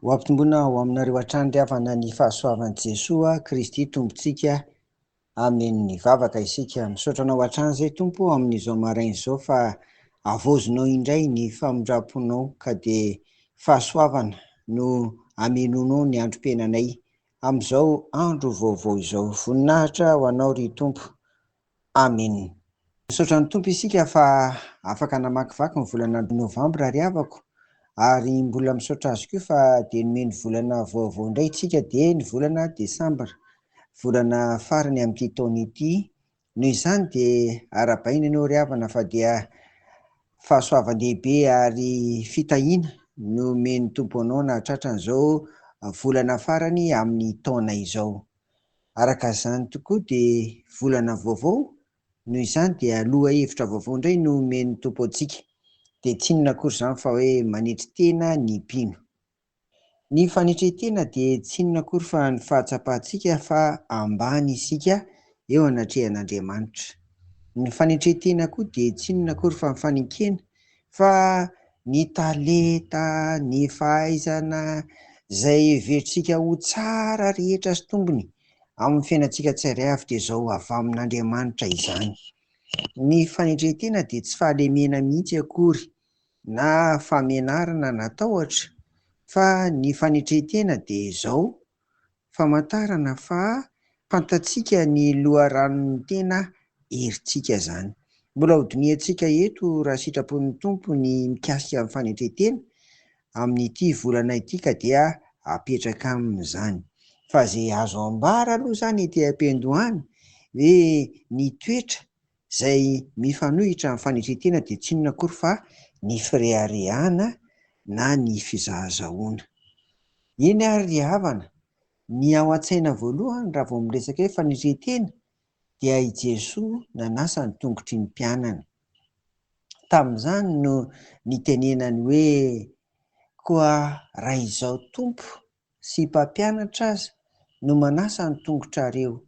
Ho ampitomboina ho aminareo hatrany-riavana ny fahasoavan'i Jesoa Kristy tompontsika. Amen. Nivavaka isika misaotra anao hatrany izay Tompo amin'izao maraina izao fa avozinao indray ny famondraponao ka dia fahasoavana no hamelonao ny androm-piainanay amin'izao andro vaovao izao. Voninahitra ho anao ry Tompo. Amen. Misaotra ny Tompo isika fa afaka namakivaky ny volana Novambra ry havako. Ary mbola misaotra azy koa fa dia nomeny volana vaovao indray isika dia ny volana Desambra, volana farany amin'ity taona ity. Noho izany dia arabaina ianao ry havana fa dia fahasoavan-dehibe ary fitahiana no omeny Tompo anao na tratran'izao volana farany amin'ny taona izao. Araka izany tokoa dia volana vaovao, noho izany dia loha hevitra vaovao indray no omeny Tompo antsika. Dia tsy inona akory izany fa hoe manetry tena ny mpino. Ny fanetretena dia tsy inona akory fa ny fahatsapantsika fa ambany isika eo anatrehan'Andriamanitra. Ny fanetretena koa dia tsy inona akory fa ny fanekena fa ny talenta, ny fahaizana izay heveritsika ho tsara rehetra sy tombony amin'ny fiainantsika tsirairay avy dia izao avy amin'Andriamanitra izany. Ny fanetretena dia tsy fahalemena mihitsy akory na famenarana natahotra fa ny fanetretena dia izao famantarana fa fantatsika ny loharanon'ny tena herintsika izany. Mbola hodiniantsika eto raha sitrapon'ny Tompo ny mikasika amin'ny fanetretena amin'ity volana ity ka dia apetraka amin'izany. Fa izay azo ambara aloha izany ety am-piandohana hoe ny toetra izay mifanohitra amin'ny fanetretena dia tsy inona akory fa ny firehariana na ny fizahazahoana. Eny ary ry havana, ny ao an-tsaina voalohany raha vao miresaka hoe fanetretena dia i Jesoa nanasa ny tongotry ny mpianana. Tamin'izany no nitenenany hoe koa raha izaho Tompo sy mpampianatra aza no manasa ny tongotrareo,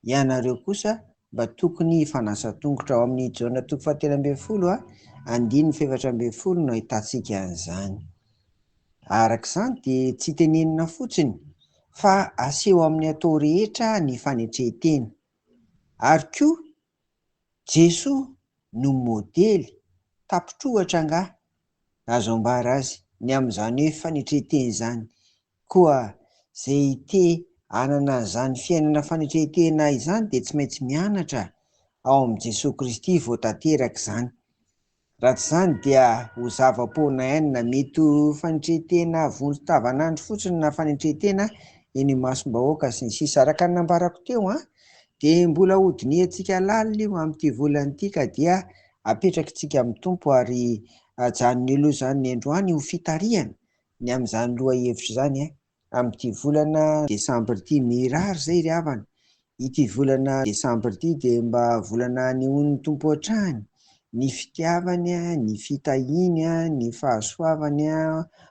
ianareo kosa mba tokony hifanasa-tongotra. Ao amin'ny Jaona 7:11 no ahitantsika an'izany. Arak'izany dia tsy tenenina fotsiny fa aseho amin'ny atao rehetra ny fanetretena. Ary koa Jesoa no modely tapitrohatra angaha azo ambara azy ny amin'izany hoe fanetretena izany. Koa izay te hanana an'izany fiainana fanetretena izany dia tsy maintsy mianatra ao amin'i Jesoa Kristy vao tanteraka izany. Raha tsy izany dia ho zava-poana ihany na mety ho fanetretena vondron-tavanandro fotsiny na fanetretena eny imasom-bahoaka sy ny sisa. Araka ny nambarako teo dia mbola hodiniantsika lalina io amin'ity volana ity ka dia apetrakintsika amin'ny Tompo ary hajanony aloha izany ny androany ho fitarihana ny amin'izany loha hevitra izany amin'ity volana Desambra ity. Mirary izay ry havana, ity volana Desambra ity dia mba volana hanehoan'ny Tompo hatrany ny fitiavany, ny fitahiany, ny fahasoavany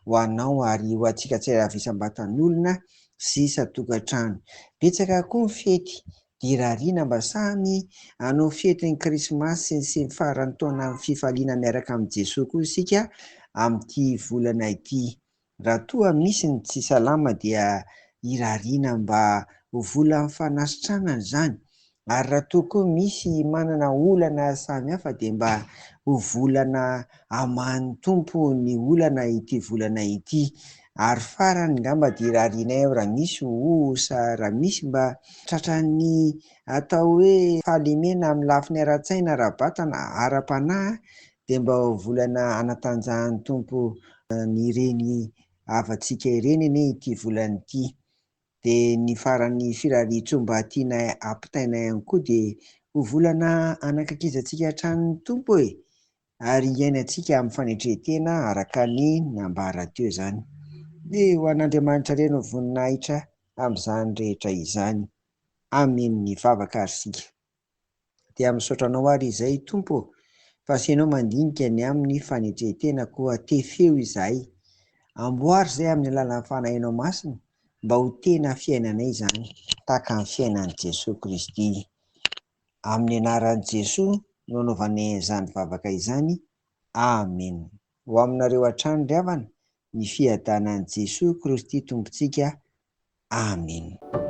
ho anao ary ho antsika tsirairay avy isam-batan'olona sy isa-tokantrano. Betsaka koa ny fety dia rariana mba samy hanao fetin'ny Krismasy sy ny faran'ny taona fifaliana miaraka amin'i Jesoa koa isika amin'ity volana ity. Raha toa misy ny tsy salama dia irariana mba ho volan'ny fanasitranana izany. Ary raha toa koa misy manana olana samihafa dia mba ho volana haman'ny Tompo ny olana ity volana ity. Ary farany ngamba dia irarianay aho raha misy osa, raha misy mba tratran'ny atao hoe fahalemena amin'ny lafiny ara-tsaina ara-batana ara-panahy dia mba ho volana hanatanjahan'ny Tompo ny ireny havantsika ireny anie ity volana ity. Dia ny faran'ny firarian-tso mba tiana ampitaina ihany koa dia ho volana hanakakizantsika hatranin'ny Tompo e. Ary hiainantsika amin'ny fanetretena araka ny nambara teo izany. Dia ho an'Andriamanitra irery ny voninahitra amin'izany rehetra izany. Amen. Nivavaka ary sika. Dia misaotra anao ary izay Tompo fa asianao mandinika ny amin'ny fanetretena koa tefeo izahay. Amboary izay amin'ny alalan'ny fanahinao masina mba ho tena fiainanay izany tahaka ny fiainan'i Jesoa Kristy. Amin'ny anaran'i Jesoa no anaovanay izany vavaka izany. Amen. Ho aminareo hatrany ry havana ny fiadanan'i Jesosy Kristy Tompontsika. Amen.